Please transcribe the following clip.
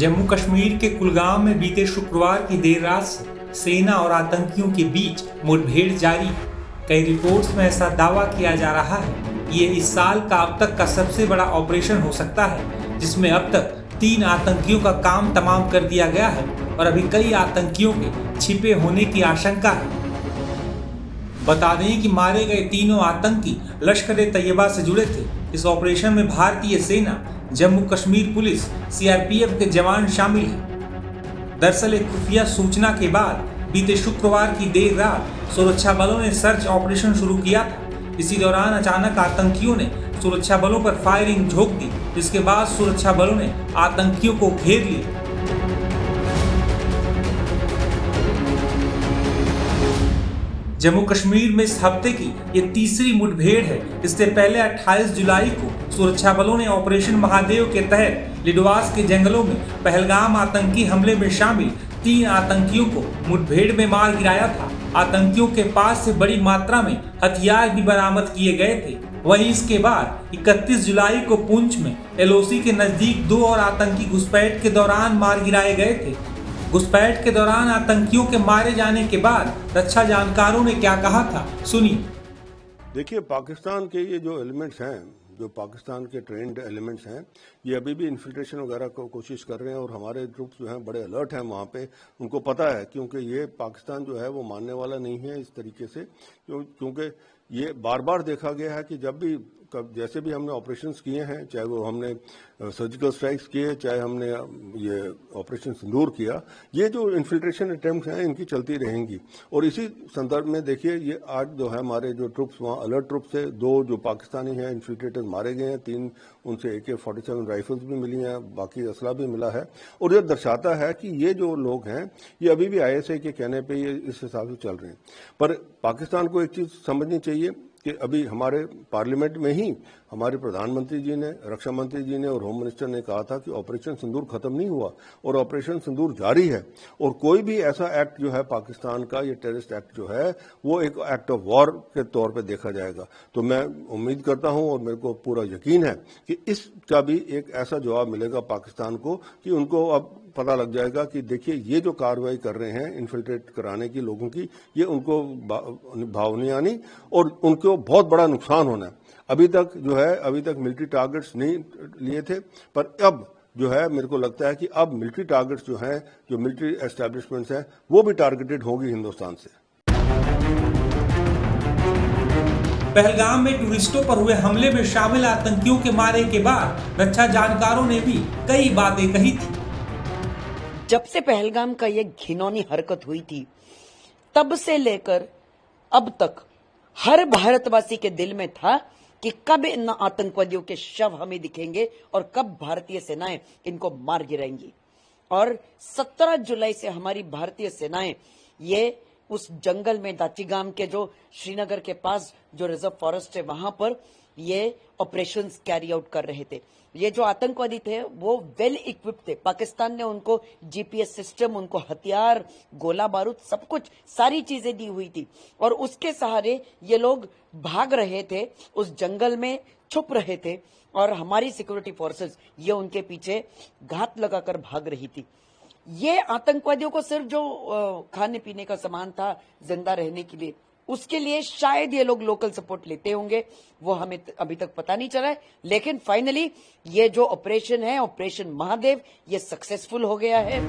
जम्मू कश्मीर के कुलगाम में बीते शुक्रवार की देर रात से सेना और आतंकियों के बीच मुठभेड़ जारी है। कई रिपोर्ट्स में ऐसा दावा किया जा रहा है कि ये इस साल का अब तक का सबसे बड़ा ऑपरेशन हो सकता है, जिसमें अब तक 3 आतंकियों का काम तमाम कर दिया गया है और अभी कई आतंकियों के छिपे होने की आशंका है। बता दें कि मारे गए तीनों आतंकी लश्कर-ए-तैयबा से जुड़े थे। इस ऑपरेशन में भारतीय सेना, जम्मू कश्मीर पुलिस, सीआरपीएफ के जवान शामिल हैं। दरअसल एक खुफिया सूचना के बाद बीते शुक्रवार की देर रात सुरक्षा बलों ने सर्च ऑपरेशन शुरू किया था। इसी दौरान अचानक आतंकियों ने सुरक्षा बलों पर फायरिंग झोंक दी, जिसके बाद सुरक्षा बलों ने आतंकियों को घेर लिया। जम्मू कश्मीर में इस हफ्ते की ये तीसरी मुठभेड़ है। इससे पहले 28 जुलाई को सुरक्षा बलों ने ऑपरेशन महादेव के तहत लिडवास के जंगलों में पहलगाम आतंकी हमले में शामिल 3 आतंकियों को मुठभेड़ में मार गिराया था। आतंकियों के पास से बड़ी मात्रा में हथियार भी बरामद किए गए थे। वहीं इसके बाद 31 जुलाई को पुंछ में एलओसी के नजदीक 2 और आतंकी घुसपैठ के दौरान मार गिराए गए थे। घुसपैठ के दौरान आतंकियों के मारे जाने के बाद रक्षा जानकारों ने क्या कहा था, सुनिए। देखिए, पाकिस्तान के ये जो एलिमेंट्स हैं, जो पाकिस्तान के ट्रेंड एलिमेंट्स हैं, ये अभी भी इन्फिल्ट्रेशन वगैरह को कोशिश कर रहे हैं और हमारे ट्रूप्स जो हैं बड़े अलर्ट हैं वहाँ पे। उनको पता है, क्योंकि ये पाकिस्तान जो है वो मानने वाला नहीं है इस तरीके से, क्योंकि ये बार बार देखा गया है कि जब भी जैसे भी हमने ऑपरेशंस किए हैं, चाहे वो हमने सर्जिकल स्ट्राइक्स किए, चाहे हमने ये ऑपरेशन सिंदूर किया, ये जो इन्फिल्ट्रेशन अटेम्प्ट हैं इनकी चलती रहेंगी। और इसी संदर्भ में देखिए, ये आज जो है हमारे जो ट्रुप्स वहाँ अलर्ट ट्रुप्स है, 2 जो पाकिस्तानी हैं इन्फिल्ट्रेटर्स मारे गए हैं, 3 उनसे AK-47 राइफल्स भी मिली हैं, बाकी असला भी मिला है। और ये दर्शाता है कि ये जो लोग हैं ये अभी भी ISI के कहने पर ये इस हिसाब से चल रहे हैं। पर पाकिस्तान को एक चीज़ समझनी चाहिए कि अभी हमारे पार्लियामेंट में ही हमारे प्रधानमंत्री जी ने, रक्षा मंत्री जी ने और होम मिनिस्टर ने कहा था कि ऑपरेशन सिंदूर खत्म नहीं हुआ और ऑपरेशन सिंदूर जारी है। और कोई भी ऐसा एक्ट जो है पाकिस्तान का, ये टेररिस्ट एक्ट जो है, वो एक एक्ट ऑफ वॉर के तौर पे देखा जाएगा। तो मैं उम्मीद करता हूं और मेरे को पूरा यकीन है कि इसका भी एक ऐसा जवाब मिलेगा पाकिस्तान को कि उनको अब पता लग जाएगा कि देखिए, ये जो कार्रवाई कर रहे हैं इन्फिल्ट्रेट कराने की लोगों की, ये उनको भाव नहीं आनी और उनको बहुत बड़ा नुकसान होना है। अभी तक मिलिट्री टारगेट्स नहीं लिए थे, पर अब जो है मेरे को लगता है कि अब मिलिट्री टारगेट्स जो हैं, जो मिलिट्री एस्टैब्लिशमेंट्स हैं, वो भी टारगेटेड होगी हिंदुस्तान से। पहलगाम में टूरिस्टों पर हुए हमले में शामिल आतंकियों के मारे के बाद रक्षा जानकारों ने भी कई बातें कही थी। जब से पहलगाम का ये घिनौनी हरकत हुई थी, तब से लेकर अब तक हर भारतवासी के दिल में था कि कब इन आतंकवादियों के शव हमें दिखेंगे और कब भारतीय सेनाएं इनको मार गिराएंगी। और 17 जुलाई से हमारी भारतीय सेनाएं ये उस जंगल में दाचिगाम के जो श्रीनगर के पास जो रिजर्व फॉरेस्ट है वहां पर ये ऑपरेशंस कैरी आउट कर रहे थे। ये जो आतंकवादी थे वो वेल इक्विप्ड थे। पाकिस्तान ने उनको GPS सिस्टम, उनको हथियार, गोला बारूद, सब कुछ, सारी चीजें दी हुई थी और उसके सहारे ये लोग भाग रहे थे, उस जंगल में छुप रहे थे और हमारी सिक्योरिटी फोर्सेस ये उनके पीछे घात लगाकर भाग रही थी। ये आतंकवादियों को सिर्फ जो खाने पीने का सामान था जिंदा रहने के लिए, उसके लिए शायद ये लोग लोकल सपोर्ट लेते होंगे, वो हमें अभी तक पता नहीं चला है। लेकिन फाइनली ये जो ऑपरेशन है, ऑपरेशन महादेव, ये सक्सेसफुल हो गया है।